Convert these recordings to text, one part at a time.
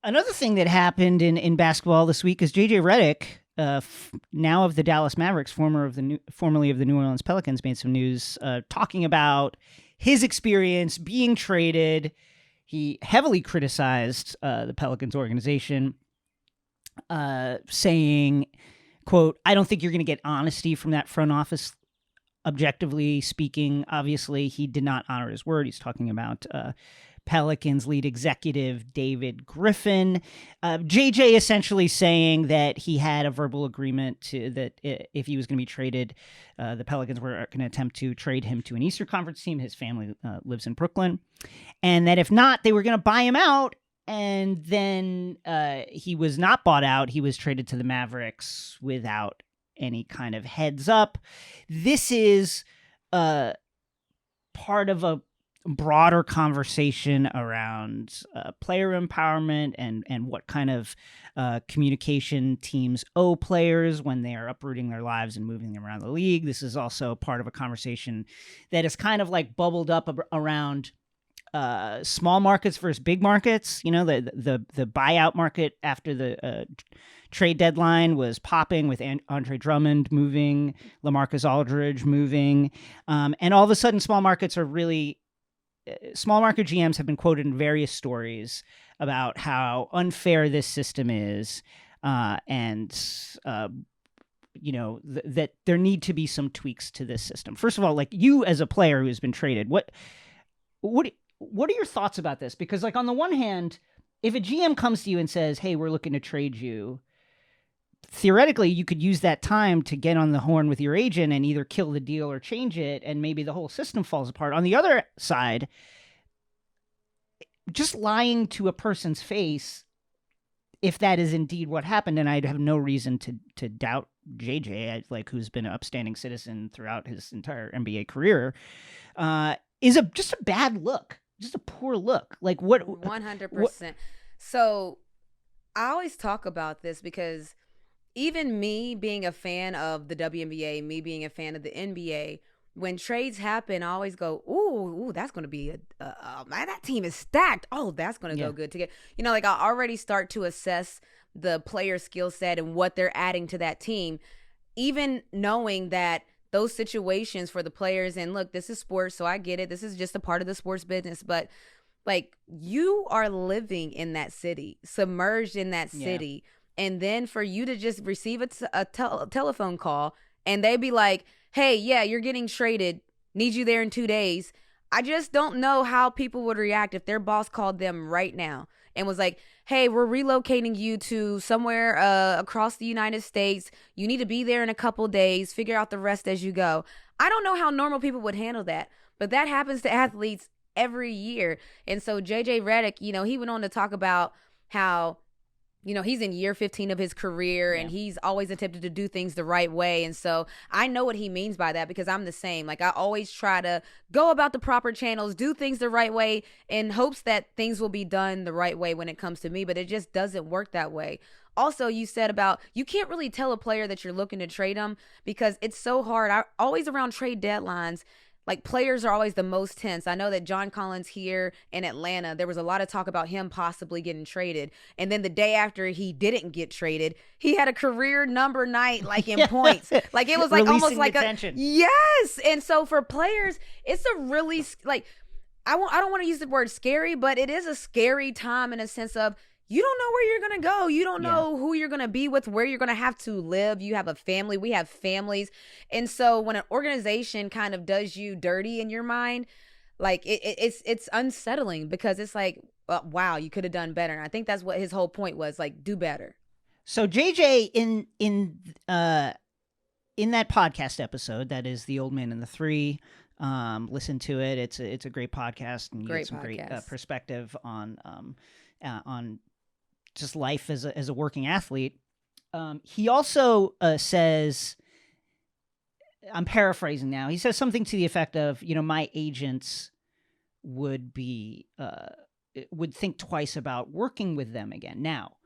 Another thing that happened in basketball this week is JJ Redick, now of the Dallas Mavericks, formerly of the New Orleans Pelicans, made some news talking about his experience being traded. He heavily criticized the Pelicans organization, saying, quote, "I don't think you're going to get honesty from that front office. Objectively speaking, obviously, he did not honor his word." He's talking about Pelicans lead executive David Griffin. JJ essentially saying that he had a verbal agreement that if he was going to be traded, the Pelicans were going to attempt to trade him to an Eastern Conference team. His family lives in Brooklyn. And that if not, they were going to buy him out. And then he was not bought out. He was traded to the Mavericks without any kind of heads up. This is part of a broader conversation around player empowerment and what kind of communication teams owe players when they are uprooting their lives and moving them around the league. This is also part of a conversation that is kind of like bubbled up around small markets versus big markets. You know, the buyout market after the trade deadline was popping with Andre Drummond moving, LaMarcus Aldridge moving, and all of a sudden small market GMs have been quoted in various stories about how unfair this system is, and that there need to be some tweaks to this system. First of all, like, you as a player who has been traded, what are your thoughts about this? Because, like, on the one hand, if a GM comes to you and says, "Hey, we're looking to trade you," theoretically, you could use that time to get on the horn with your agent and either kill the deal or change it, and maybe the whole system falls apart. On the other side, just lying to a person's face, if that is indeed what happened, and I'd have no reason to doubt JJ, who's been an upstanding citizen throughout his entire NBA career, is just a bad look, just a poor look. Like, what? 100%. So I always talk about this because even me being a fan of the WNBA, me being a fan of the NBA, when trades happen, I always go, ooh, that's going to be man, that team is stacked. Oh, that's going to go good to get, I already start to assess the player skill set and what they're adding to that team, even knowing that those situations for the players, and look, this is sports, so I get it. This is just a part of the sports business, but like, you are living in that city, submerged in that city. Yeah. And then for you to just receive a telephone call and they be like, "Hey, yeah, you're getting traded. Need you there in 2 days." I just don't know how people would react if their boss called them right now and was like, "Hey, we're relocating you to somewhere across the United States. You need to be there in a couple days. Figure out the rest as you go." I don't know how normal people would handle that, but that happens to athletes every year. And so JJ Redick, he went on to talk about how, he's in year 15 of his career and he's always attempted to do things the right way. And so I know what he means by that because I'm the same. Like, I always try to go about the proper channels, do things the right way in hopes that things will be done the right way when it comes to me, but it just doesn't work that way. Also, you said about you can't really tell a player that you're looking to trade them because it's so hard. Always around trade deadlines, like, players are always the most tense. I know that John Collins here in Atlanta, there was a lot of talk about him possibly getting traded. And then the day after he didn't get traded, he had a career number night, like, in points. Like, it was like almost like attention. Yes. And so for players, it's a really, like, I don't want to use the word scary, but it is a scary time in a sense of, you don't know where you're going to go. You don't know who you're going to be with, where you're going to have to live. You have a family. We have families. And so when an organization kind of does you dirty in your mind, like, it's unsettling because it's like, wow, you could have done better. And I think that's what his whole point was, like, do better. So JJ in that podcast episode, that is The Old Man and the Three, listen to it. It's a great podcast, and you get some great perspective on just life as a working athlete. He also says, I'm paraphrasing now, he says something to the effect of, my agents would think twice about working with them again. Now,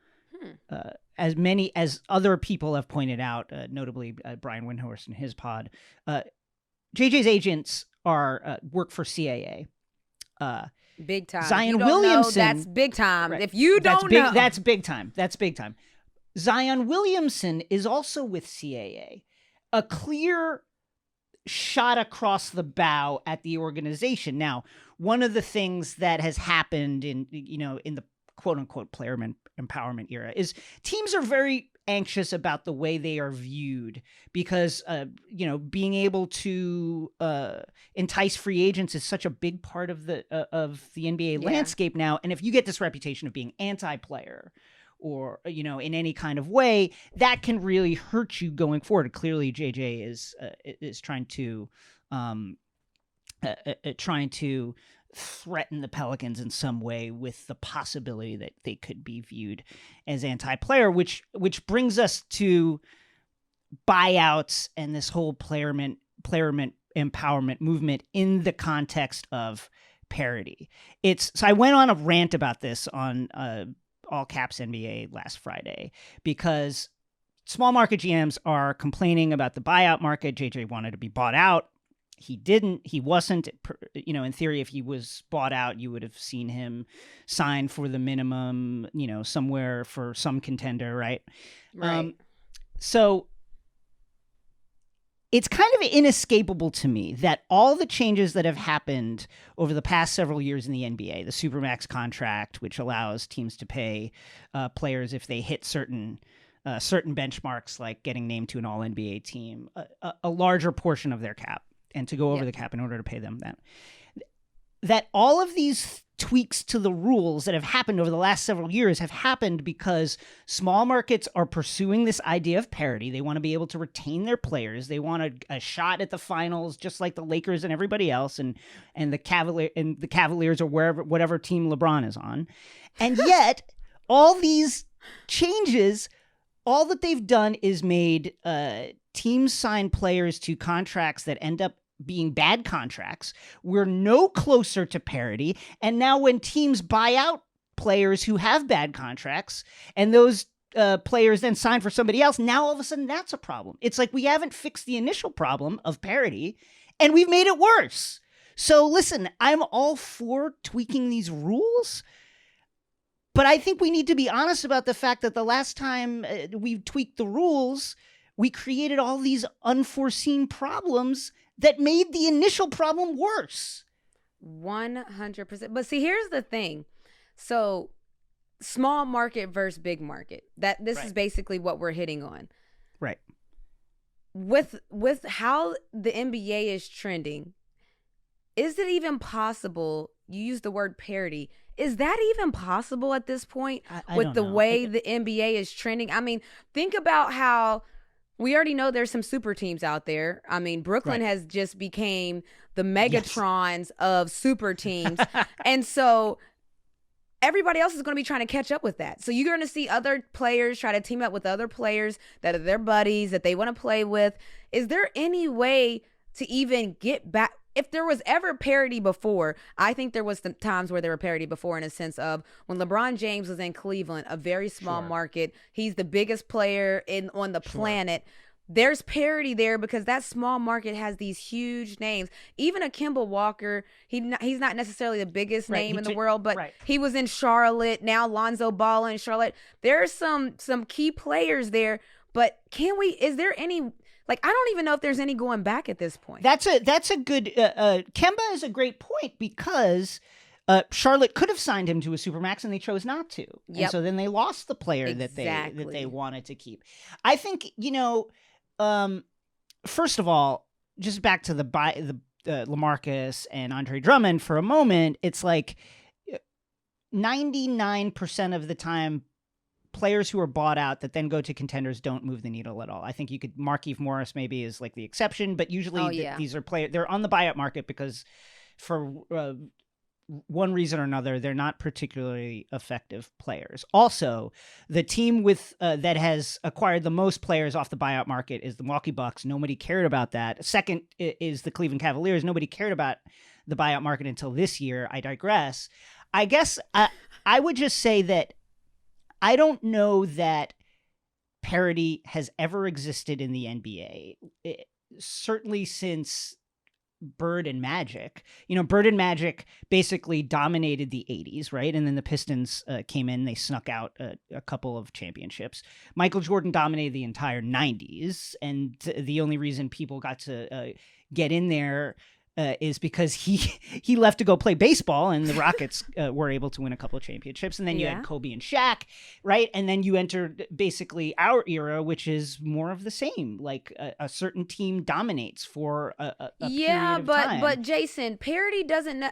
as many as other people have pointed out, notably Brian Windhorst in his pod, JJ's agents work for CAA. Big time. Zion Williamson. That's big time. Right. If you don't know. That's big time. That's big time. Zion Williamson is also with CAA. A clear shot across the bow at the organization. Now, one of the things that has happened in the quote unquote player empowerment era is teams are very anxious about the way they are viewed because, being able to entice free agents is such a big part of the NBA landscape now. And if you get this reputation of being anti-player or, in any kind of way, that can really hurt you going forward. Clearly, JJ is trying to threaten the Pelicans in some way with the possibility that they could be viewed as anti-player, which brings us to buyouts and this whole player empowerment movement in the context of parity. So I went on a rant about this on All Caps NBA last Friday because small market GMs are complaining about the buyout market. JJ wanted to be bought out. He didn't. He wasn't. In theory, if he was bought out, you would have seen him sign for the minimum, somewhere for some contender, right? Right. So it's kind of inescapable to me that all the changes that have happened over the past several years in the NBA, the Supermax contract, which allows teams to pay players if they hit certain benchmarks, like getting named to an All-NBA team, a larger portion of their cap, and to go over the cap in order to pay them that all of these tweaks to the rules that have happened over the last several years have happened because small markets are pursuing this idea of parity. They want to be able to retain their players. They want a shot at the finals, just like the Lakers and everybody else, and the Cavaliers or whatever team LeBron is on. And yet, all these changes, all that they've done is made teams sign players to contracts that end up being bad contracts. We're no closer to parity. And now when teams buy out players who have bad contracts and those players then sign for somebody else, now all of a sudden that's a problem. It's like we haven't fixed the initial problem of parity and we've made it worse. So listen, I'm all for tweaking these rules, but I think we need to be honest about the fact that the last time we tweaked the rules, we created all these unforeseen problems that made the initial problem worse. 100%. But see, here's the thing. So small market versus big market. This is basically what we're hitting on. Right. With how the NBA is trending, is it even possible? You use the word parity. Is that even possible at this point with the way the NBA is trending? I mean, think about how we already know there's some super teams out there. I mean, Brooklyn has just became the Megatrons of super teams. And so everybody else is going to be trying to catch up with that. So you're going to see other players try to team up with other players that are their buddies that they want to play with. Is there any way to even get back? If there was ever parity before, I think there was some times where there were parity before in a sense of when LeBron James was in Cleveland, a very small market. He's the biggest player on the planet. There's parity there because that small market has these huge names. Even a Kemba Walker, he's not necessarily the biggest name in the world, but he was in Charlotte. Now Lonzo Ball in Charlotte. There's some key players there, but is there any... Like, I don't even know if there's any going back at this point. That's a good Kemba is a great point because Charlotte could have signed him to a Supermax and they chose not to. Yep. And so then they lost the player that they wanted to keep. I think, first of all, just back to the LaMarcus and Andre Drummond for a moment, it's like 99% of the time players who are bought out that then go to contenders don't move the needle at all. I think Markieff Morris maybe is like the exception, but usually these are players, they're on the buyout market because for one reason or another, they're not particularly effective players. Also, the team that has acquired the most players off the buyout market is the Milwaukee Bucks. Nobody cared about that. Second is the Cleveland Cavaliers. Nobody cared about the buyout market until this year. I digress. I guess I would just say that I don't know that parity has ever existed in the NBA. Certainly since Bird and Magic. Bird and Magic basically dominated the 80s, right? And then the Pistons came in, they snuck out a couple of championships. Michael Jordan dominated the entire 90s, and the only reason people got to get in there is because he left to go play baseball, and the Rockets were able to win a couple of championships. And then you had Kobe and Shaq, right? And then you entered basically our era, which is more of the same. Like a certain team dominates for a period of time. But Jason, parity doesn't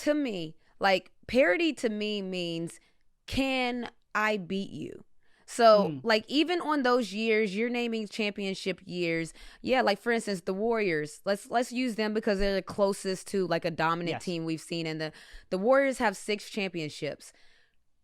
to me. Like parity to me means, can I beat you? So, even on those years, you're naming championship years. Yeah, like, for instance, the Warriors. Let's use them because they're the closest to, like, a dominant team we've seen. And the Warriors have 6 championships.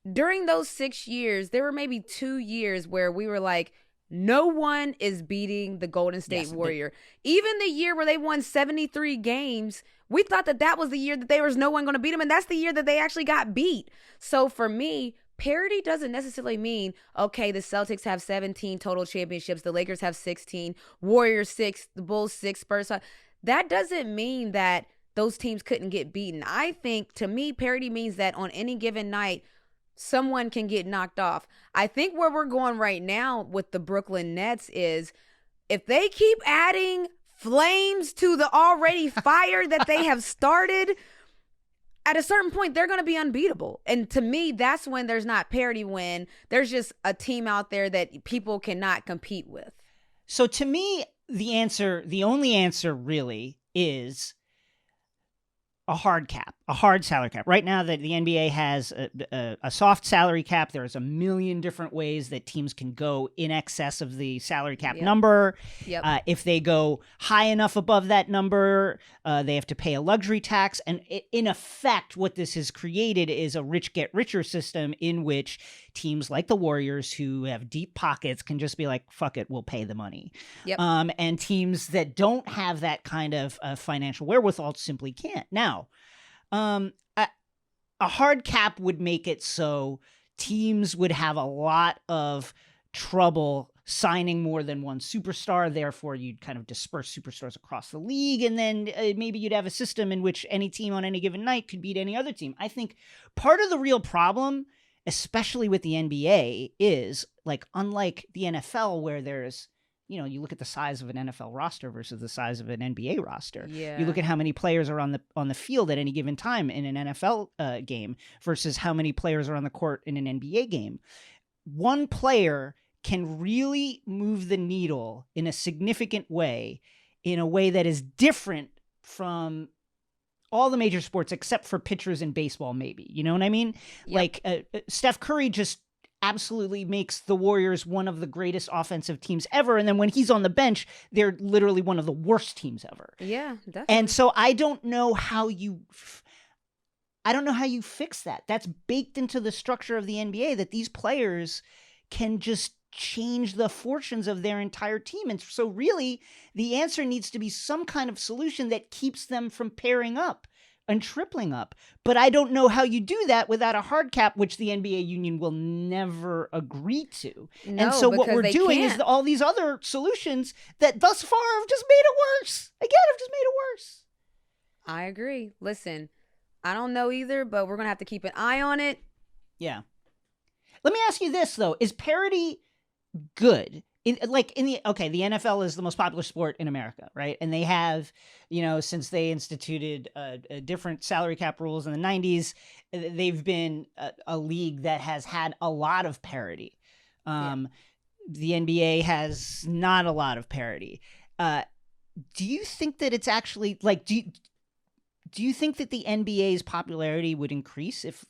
During those 6 years, there were maybe 2 years where we were like, no one is beating the Golden State Warrior. Even the year where they won 73 games, we thought that was the year that there was no one going to beat them. And that's the year that they actually got beat. So, for me, parity doesn't necessarily mean, okay, the Celtics have 17 total championships, the Lakers have 16, Warriors 6, the Bulls 6, Spurs 5. That doesn't mean that those teams couldn't get beaten. I think, to me, parity means that on any given night, someone can get knocked off. I think where we're going right now with the Brooklyn Nets is, if they keep adding flames to the already fire that they have started, at a certain point, they're going to be unbeatable. And to me, that's when there's not parity, when there's just a team out there that people cannot compete with. So to me, the only answer really is a hard cap, a hard salary cap. Right now, that the NBA has a soft salary cap. There's a million different ways that teams can go in excess of the salary cap number. If they go high enough above that number, they have to pay a luxury tax. And in effect, what this has created is a rich get richer system in which teams like the Warriors, who have deep pockets, can just be like, fuck it, we'll pay the money. And teams that don't have that kind of financial wherewithal simply can't. Now, a hard cap would make it so teams would have a lot of trouble signing more than one superstar. Therefore, you'd kind of disperse superstars across the league. And then maybe you'd have a system in which any team on any given night could beat any other team. I think part of the real problem, especially with the NBA, is, like, unlike the NFL, where there's, you look at the size of an NFL roster versus the size of an NBA roster. You look at how many players are on the field at any given time in an NFL game versus how many players are on the court in an NBA game. One player can really move the needle in a significant way, in a way that is different from all the major sports except for pitchers in baseball, maybe. You know what I mean? Like Steph Curry just absolutely makes the Warriors one of the greatest offensive teams ever. And then when he's on the bench, they're literally one of the worst teams ever. Yeah, definitely. And so I don't know how you fix that. That's baked into the structure of the NBA, that these players can just change the fortunes of their entire team. And so really, the answer needs to be some kind of solution that keeps them from pairing up and tripling up. But I don't know how you do that without a hard cap, which the NBA union will never agree to. No, and so what we're doing is all these other solutions that thus far have just made it worse. Again, have just made it worse. I agree. Listen, I don't know either, but we're going to have to keep an eye on it. Yeah. Let me ask you this, though. Is parity good? The NFL is the most popular sport in America, right? And they have, since they instituted different salary cap rules in the 90s, they've been a league that has had a lot of parity. The NBA has not a lot of parity. Do you think that it's actually, like, do you think that the NBA's popularity would increase if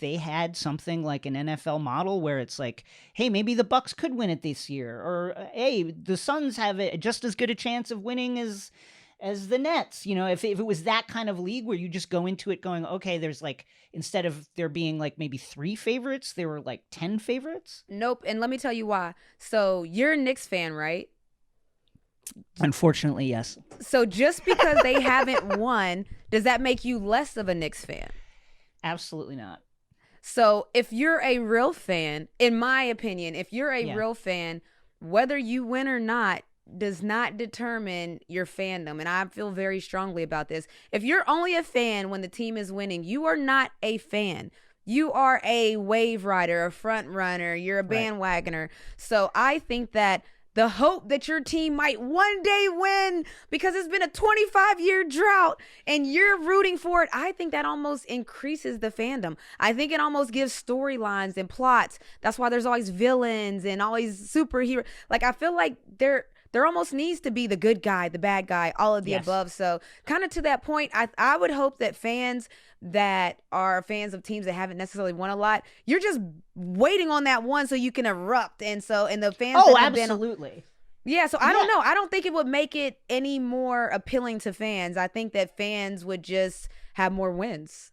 they had something like an NFL model where it's like, hey, maybe the Bucks could win it this year, or hey, the Suns have just as good a chance of winning as the Nets? If it was that kind of league where you just go into it going, okay, there's like, instead of there being like maybe 3 favorites, there were like 10 favorites. Nope. And let me tell you why. So you're a Knicks fan, right? Unfortunately, yes. So just because they haven't won, does that make you less of a Knicks fan? Absolutely not. So if you're a real fan, in my opinion, if you're a real fan, whether you win or not, does not determine your fandom. And I feel very strongly about this. If you're only a fan when the team is winning, you are not a fan. You are a wave rider, a front runner. You're a bandwagoner. Right. So I think that the hope that your team might one day win because it's been a 25-year drought and you're rooting for it, I think that almost increases the fandom. I think it almost gives storylines and plots. That's why there's always villains and always superheroes. Like, I feel like there almost needs to be the good guy, the bad guy, all of the above. So kind of to that point, I would hope that fans that are fans of teams that haven't necessarily won a lot, you're just waiting on that one so you can erupt. And the fans that have absolutely. So I don't know. I don't think it would make it any more appealing to fans. I think that fans would just have more wins.